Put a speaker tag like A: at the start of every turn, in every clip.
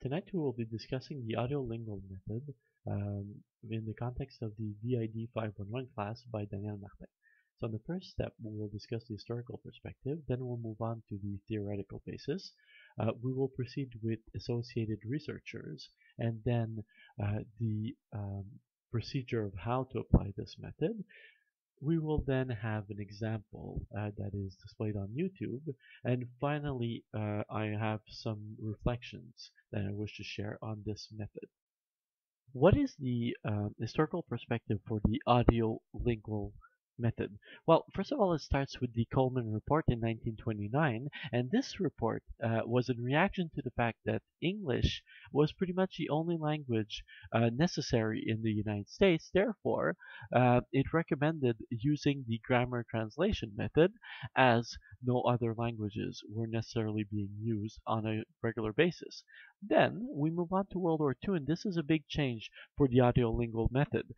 A: Tonight we will be discussing the audio-lingual method in the context of the VID 511 class by Daniel Martin. So in the first step, we will discuss the historical perspective, then we'll move on to the theoretical basis. We will proceed with associated researchers, and then the procedure of how to apply this method. We will then have an example that is displayed on YouTube. And finally, I have some reflections that I wish to share on this method. What is the historical perspective for the audio-lingual method? Well, first of all, it starts with the Coleman Report in 1929, and this report was in reaction to the fact that English was pretty much the only language necessary in the United States. Therefore, it recommended using the grammar translation method, as no other languages were necessarily being used on a regular basis. Then we move on to World War II, and this is a big change for the audio-lingual method.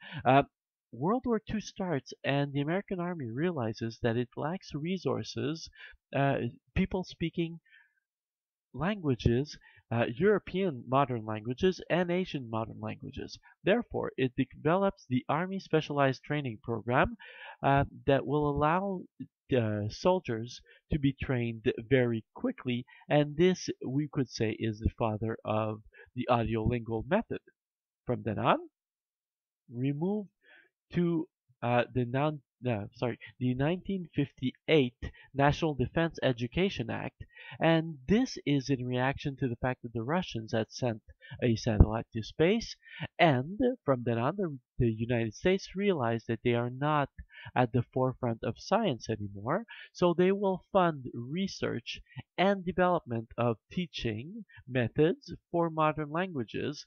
A: World War II starts, and the American Army realizes that it lacks resources, people speaking languages, European modern languages, and Asian modern languages. Therefore, it develops the Army Specialized Training Program that will allow soldiers to be trained very quickly, and this, we could say, is the father of the audio-lingual method. From then on, we move to the 1958 National Defense Education Act, and this is in reaction to the fact that the Russians had sent a satellite to space, and from then on, the United States realized that they are not at the forefront of science anymore, so they will fund research and development of teaching methods for modern languages,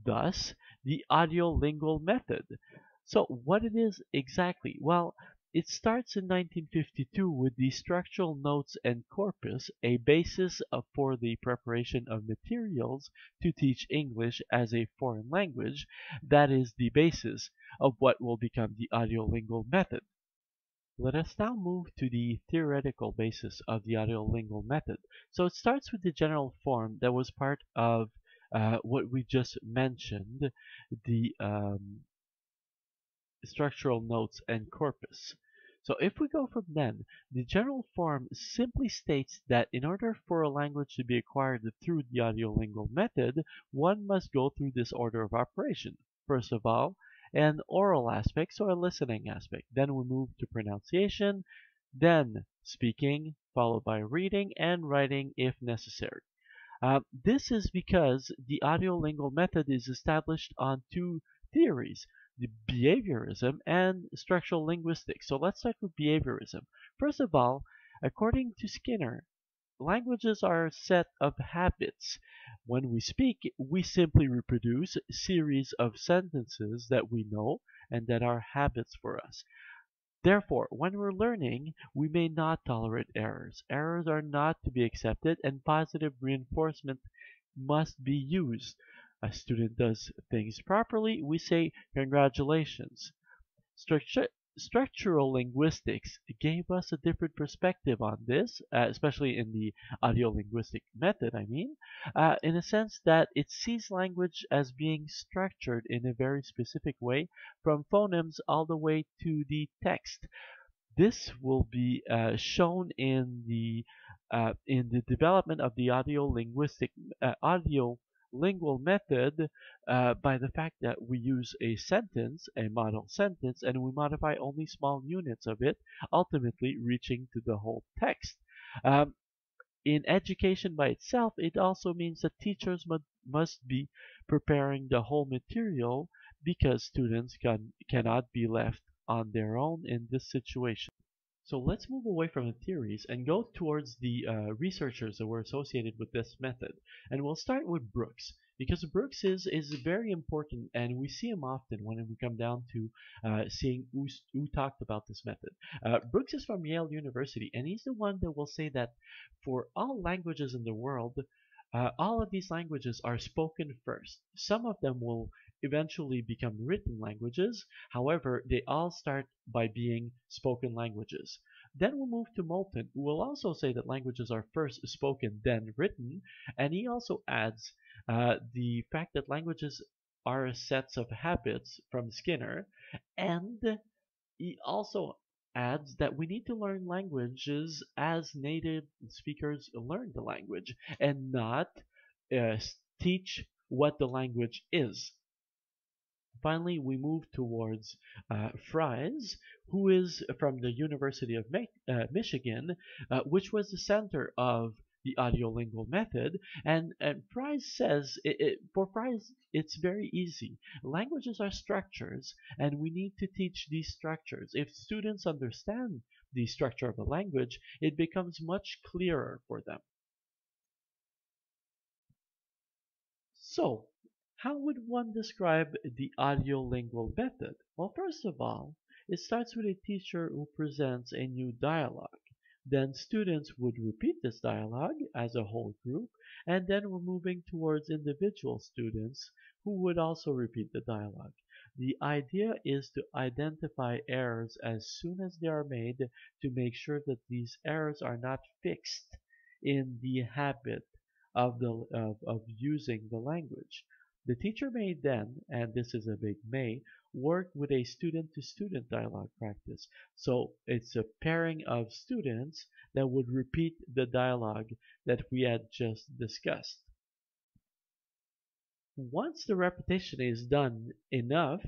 A: thus the audio-lingual method. So what it is exactly? Well, it starts in 1952 with the structural notes and corpus, a basis for the preparation of materials to teach English as a foreign language. That is the basis of what will become the audio-lingual method. Let us now move to the theoretical basis of the audio-lingual method. So it starts with the general form that was part of what we just mentioned, the structural notes and corpus. So if we go from then, the general form simply states that in order for a language to be acquired through the audio-lingual method, one must go through this order of operation. First of all, an oral aspect, so a listening aspect. Then we move to pronunciation, then speaking, followed by reading and writing if necessary. This is because the audio-lingual method is established on two theories, the behaviorism and structural linguistics. So let's start with behaviorism. First of all, according to Skinner, languages are a set of habits. When we speak, we simply reproduce a series of sentences that we know and that are habits for us. Therefore, when we're learning, we may not tolerate errors. Errors are not to be accepted, and positive reinforcement must be used. A student does things properly, we say congratulations. Structural linguistics gave us a different perspective on this, especially in the audio-linguistic method, in a sense that it sees language as being structured in a very specific way, from phonemes all the way to the text. This will be shown in the development of the audio-lingual method by the fact that we use a sentence, a model sentence, and we modify only small units of it, ultimately reaching to the whole text. In education by itself, it also means that teachers must be preparing the whole material because students cannot be left on their own in this situation. So let's move away from the theories and go towards the researchers that were associated with this method. And we'll start with Brooks, because Brooks is very important, and we see him often when we come down to seeing who talked about this method. Brooks is from Yale University, and he's the one that will say that for all languages in the world, all of these languages are spoken first. Some of them will eventually become written languages. However, they all start by being spoken languages. Then we'll move to Moulton, who will also say that languages are first spoken, then written, and he also adds the fact that languages are sets of habits from Skinner, and he also adds that we need to learn languages as native speakers learn the language and not uh, teach what the language is. Finally, we move towards Fries, who is from the University of Michigan, which was the center of the audiolingual method. And Fries says, for Fries, it's very easy. Languages are structures, and we need to teach these structures. If students understand the structure of a language, it becomes much clearer for them. So, how would one describe the audiolingual method? Well, first of all, it starts with a teacher who presents a new dialogue. Then students would repeat this dialogue as a whole group, and then we're moving towards individual students who would also repeat the dialogue. The idea is to identify errors as soon as they are made to make sure that these errors are not fixed in the habit of using the language. The teacher may then, and this is a big may, work with a student-to-student dialogue practice. So it's a pairing of students that would repeat the dialogue that we had just discussed. Once the repetition is done enough,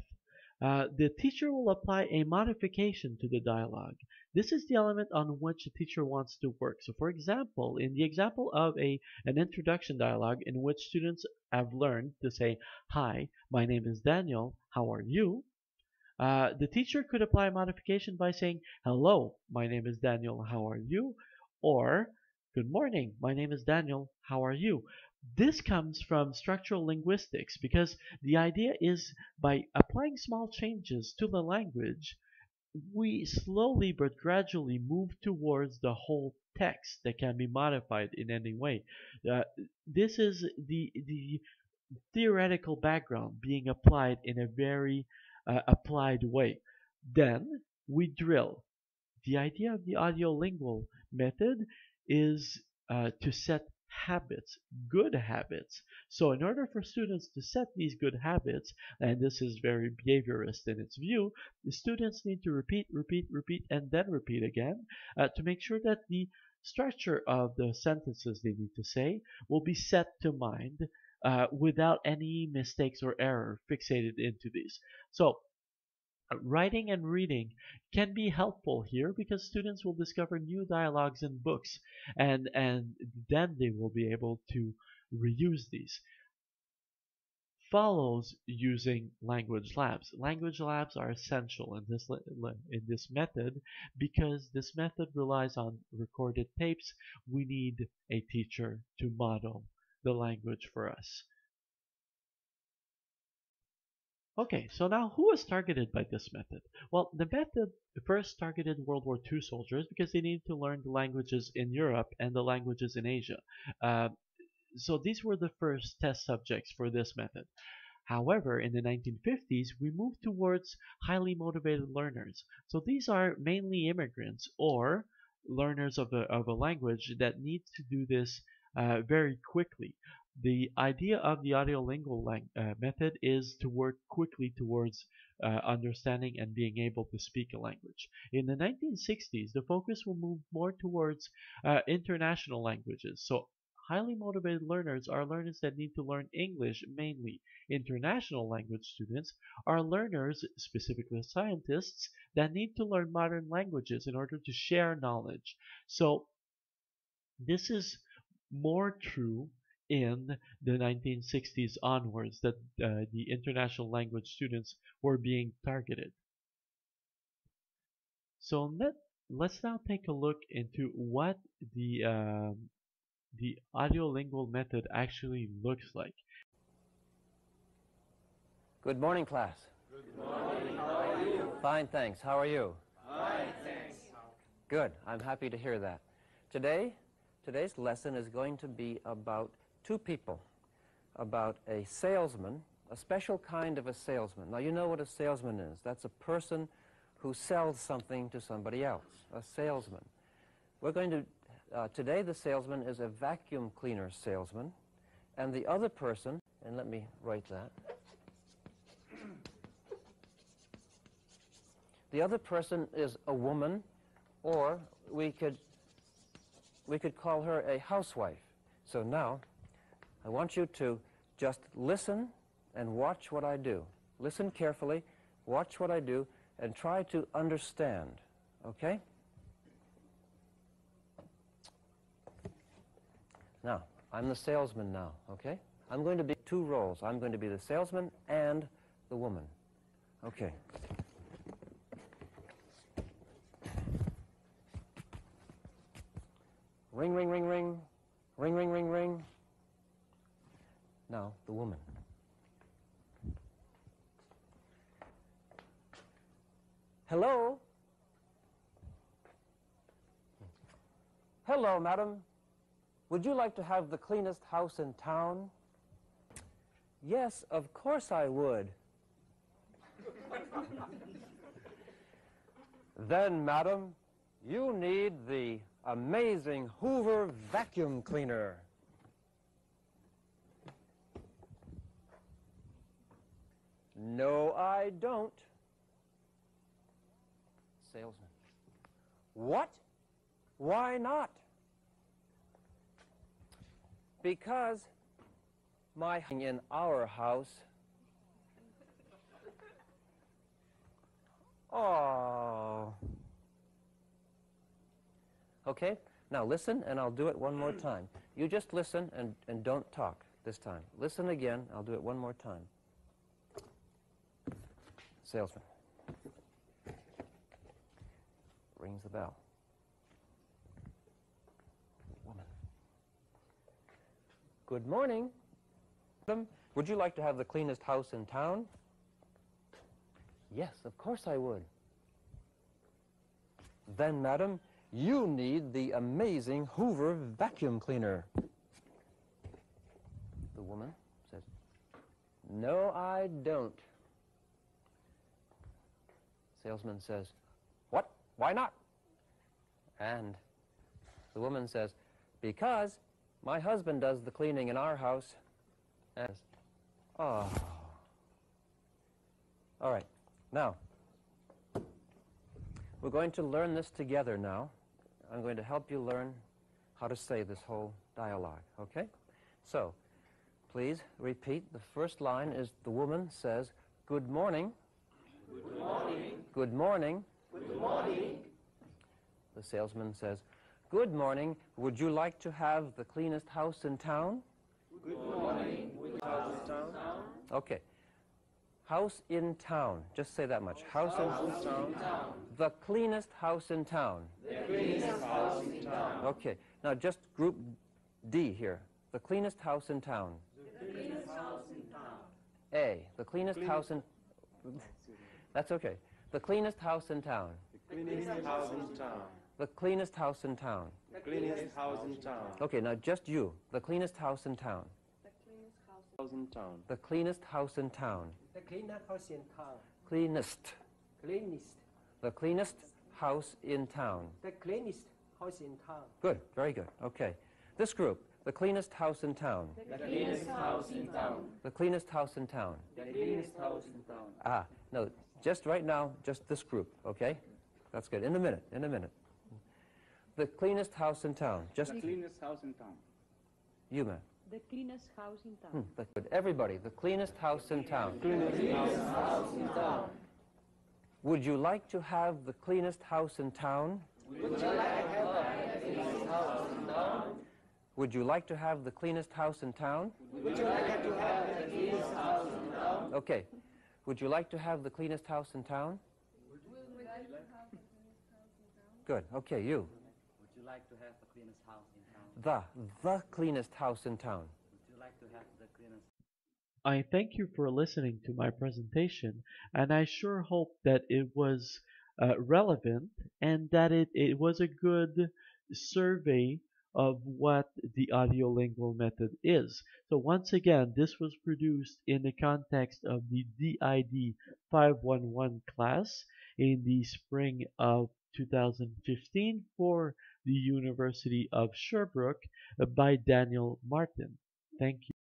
A: the teacher will apply a modification to the dialogue. This is the element on which the teacher wants to work. So for example, in the example of an introduction dialogue in which students have learned to say, "Hi, my name is Daniel, how are you?" The teacher could apply a modification by saying, "Hello, my name is Daniel, how are you?" Or, "Good morning, my name is Daniel, how are you?" This comes from structural linguistics because the idea is by applying small changes to the language, we slowly but gradually move towards the whole text that can be modified in any way. Uh, this is the theoretical background being applied in a very applied way. Then we drill. The idea of the audiolingual method is to set habits, good habits. So in order for students to set these good habits, and this is very behaviorist in its view, the students need to repeat, repeat, repeat, and then repeat again to make sure that the structure of the sentences they need to say will be set to mind without any mistakes or error fixated into these. So writing and reading can be helpful here because students will discover new dialogues in books and then they will be able to reuse these. Follows using language labs. Language labs are essential in this method because this method relies on recorded tapes. We need a teacher to model the language for us. Okay, so now who was targeted by this method? Well, the method first targeted World War II soldiers because they needed to learn the languages in Europe and the languages in Asia. Uh, so these were the first test subjects for this method. However, in the 1950s, we moved towards highly motivated learners. So these are mainly immigrants or learners of a language that need to do this very quickly. The idea of the audiolingual method is to work quickly towards understanding and being able to speak a language. In the 1960s, the focus will move more towards international languages. So highly motivated learners are learners that need to learn English mainly. International language students are learners, specifically scientists, that need to learn modern languages in order to share knowledge. So this is more true in the 1960s onwards that the international language students were being targeted. So let's now take a look into what the audiolingual method actually looks like.
B: Good morning, class.
C: Good morning. How are you?
B: Fine, thanks. How are you?
C: Fine, thanks.
B: Good. I'm happy to hear that. Today's lesson is going to be about two people, about a salesman, a special kind of a salesman. Now, you know what a salesman is. That's a person who sells something to somebody else, a salesman. We're going to, today the salesman is a vacuum cleaner salesman, and the other person, and let me write that. The other person is a woman, or we could call her a housewife. So now, I want you to just listen and watch what I do. Listen carefully, watch what I do, and try to understand, okay? Now, I'm the salesman now, okay? I'm going to be two roles. I'm going to be the salesman and the woman. Okay. Ring, ring, ring, ring. Ring, ring, ring, ring. Now, the woman. Hello? Hello, madam. Would you like to have the cleanest house in town? Yes, of course I would. Then, madam, you need the amazing Hoover vacuum cleaner. No, I don't. Salesman. What? Why not? Because my in our house. Oh. Okay, now listen, and I'll do it one more time. You just listen and don't talk this time. Listen again, I'll do it one more time. Salesman. Rings the bell. Woman. Good morning. Madam, would you like to have the cleanest house in town? Yes, of course I would. Then, madam, you need the amazing Hoover vacuum cleaner. The woman says, no, I don't. Salesman says, what? Why not? And the woman says, because my husband does the cleaning in our house. And, oh. All right, now, we're going to learn this together now. I'm going to help you learn how to say this whole dialogue, okay? So, please repeat. The first line is the woman says, good morning.
C: Good morning.
B: Good morning.
C: Good morning.
B: The salesman says, good morning. Would you like to have the cleanest house in town?
C: Good morning. Which house in town?
B: Okay. House in town. Just say that much. House in town. The cleanest house in town.
C: The cleanest house in town.
B: Okay. Now just group D here. The cleanest house in town.
C: The cleanest house in town.
B: A. The cleanest house in... That's okay. The cleanest house in town.
D: The cleanest house in town.
B: The cleanest house in town.
D: The cleanest house in town.
B: Okay, now just you. The cleanest house in town.
D: House in town.
B: The cleanest house in town.
E: The cleanest house in town.
B: Cleanest.
E: Cleanest.
B: The cleanest house in town.
E: The cleanest house in town.
B: Good, very good. Okay. This group, the cleanest house in town.
C: The cleanest house in town.
B: The cleanest house in town.
C: The cleanest house in town.
B: Ah, no, just right now, just this group, okay? That's good. In a minute, in a minute. The cleanest house in town. Just
D: The cleanest house in town.
B: you, man.
F: The cleanest house in town.
B: That's good. Everybody, the cleanest house in town.
C: Cleanest house in town.
B: Would you like to have the cleanest house in town?
C: Would you like to have the cleanest house in town?
B: Would you like to have the cleanest house in town?
C: Would you like to have the cleanest house in town?
B: Okay. Would you like to have the cleanest house in town? Good. Okay, you.
G: Would you like to have the cleanest house in town?
B: The cleanest house in town.
G: Would you like to have the cleanest?
A: I thank you for listening to my presentation, and I sure hope that it was relevant and that it was a good survey of what the audiolingual method is. So once again, this was produced in the context of the DID 511 class in the spring of 2015 for the University of Sherbrooke by Daniel Martin. Thank you.